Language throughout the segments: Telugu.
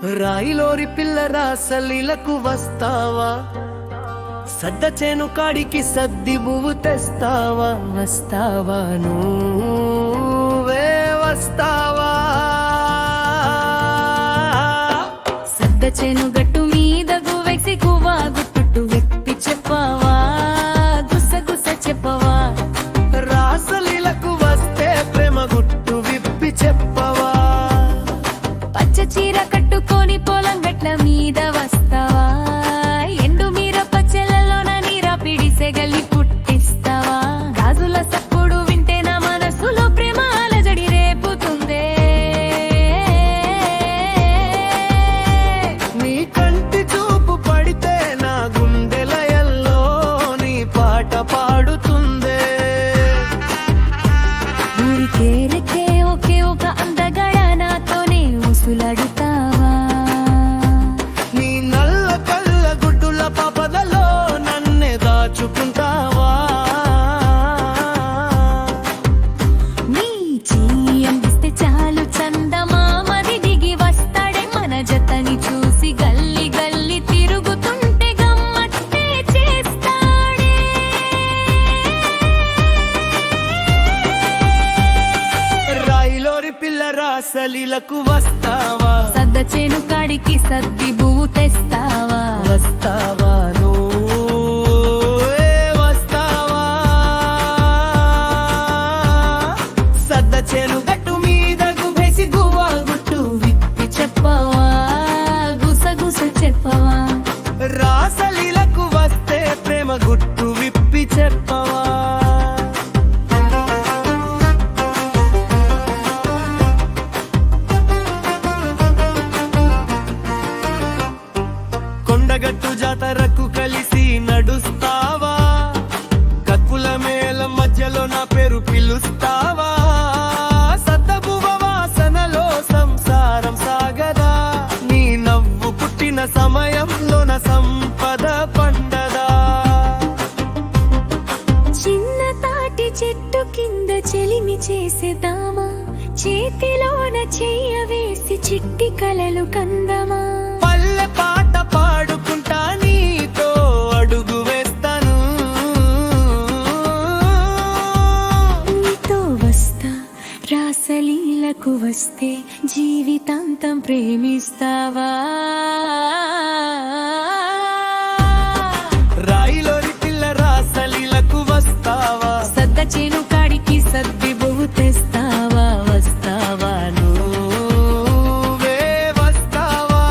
రాయిలోరి పిల్ల రాసలీలకు వస్తావా? సద్ద చేను కాడికి సద్ది బువ్వు తెస్తావా? వస్తావా నువ్వే వస్తావా? సద్ద చేను గట్టు మీద గువ్వెక్సి కువ్వా గుట్టు వెప్పి చెప్పవా? గుసగుస చెప్పవా? రాసలీలకు వస్తే ప్రేమ గుట్టు విప్పి చెప్పవా? పచ్చ చీర కట్టుకొని పొలం గట్ల మీద వస్తావా? ఎండు మీర పచ్చలలోన నీరా పిడిసె గల్లి పుట్టిస్తావా? గాజుల సప్పుడు వింటే నా మనసులో ప్రేమ అలజడి రేపుతుందే. నీ కంటి చూపు పడితే నా గుండెలయల్లో నీ పాట పాడుతుందే. ఊరికేరకే ఒకే ఒక అందగడ నాతోనే ఉసులడుతావా? నీ నల్ల కళ్ళ గుడ్డుల పాపదలో నన్నే దాచుకుంటావా? నీ చెయ్యి అందిస్తే చాలు చందమామది దిగి వస్తాడే మన జతని చూసి గల్లి గల్లి తిరుగుతుంటే గమ్మత్తే చేస్తాడే. రాయిలోరి పిల్ల రాసలీలకు వస్తావా? సద్ద చేను కాడికి సద్ది బువ్వు తెస్తావా? వస్తావా నువ్వే వస్తావా? సద్ద చేను గట్టు మీద గువ్వేసి గువ్వా గుట్టు విప్పి చెప్పవా? గుసగుస చెప్పవా? రాసలీలకు వస్తే ప్రేమ గుట్టు విప్పి చెప్పవా? కొండగట్టు జాతరకు కలిసి నడుస్తావా? కక్కుల మేళ మధ్యలో నా పేరు పిలుస్తావా? సద్దబువ వాసనలో సంసారం సాగదా? నీ నవ్వు పుట్టిన సమయంలోన సంపద పండదా? చిన్న తాటి చెట్టు కింద చెలిమి చేసేదామా? చేతిలోన చెయ్య వేసి చిట్టి కలలు కందమా? పల్లె పాట పాడుకుంటా నీతో అడుగు వేస్తాను. నీతో వస్తా రాసలీలకు వస్తే జీవితాంతం ప్రేమిస్తావా? రాయిలోరి పిల్ల రాసలీలకు వస్తావా? సద్ద చేను కాడికి సద్ది బువ్వు తెస్తావా? వస్తావా నువ్వే వస్తావా?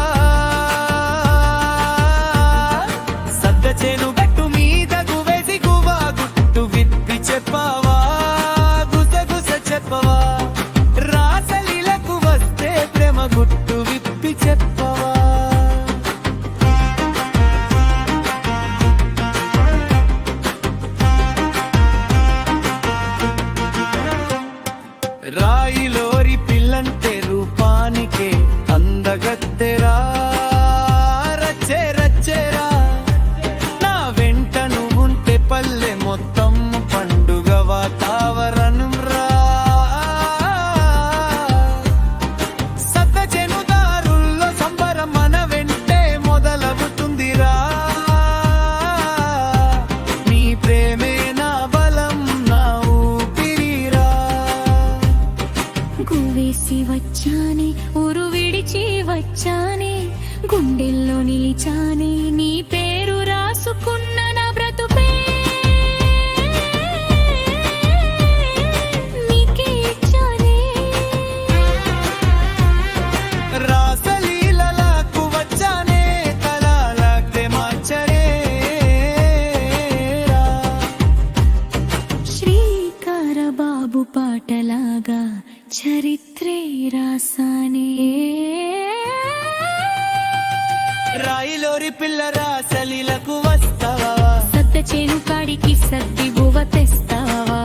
సద్ద చేను గట్టు మీద గువ్వేసి గువ్వా గుట్టు విప్పి చెప్పవా? గుసగుస చెప్పవా? రాసలీలకు వస్తే ప్రేమ గుట్టు విప్పి చెప్పవా? రాయిలోరి పిల్లంటే రూపానికే అందగత్తెరా. రచ్చే రచ్చేరా నా వెంట నువ్వుంటే పల్లె మొత్తం పండుగ వాతావరణం రా. సద్ద చెనుదారుల్లో సంబరం మన వెంటే మొదలవుతుందిరా. నీ ప్రేమే నా బలం నా ఊపిరిరా. గువ్వేసి వచ్చానే ఊరు విడిచి వచ్చానే గుండెల్లో నిలిచానే నీ పేరు రాసుకున్న నా బ్రతుపే నీకే ఇచ్చానే. రాసలీలకు వచ్చానే కళలకే మార్చరే రా. శ్రీకార బాబు పాటలాగా చరిత్రే రాసానే. రాయిలోరి పిల్ల రాసలీలకు వస్తావా? సద్ద చేను కాడికి సద్ది బువ్వ తెస్తావా?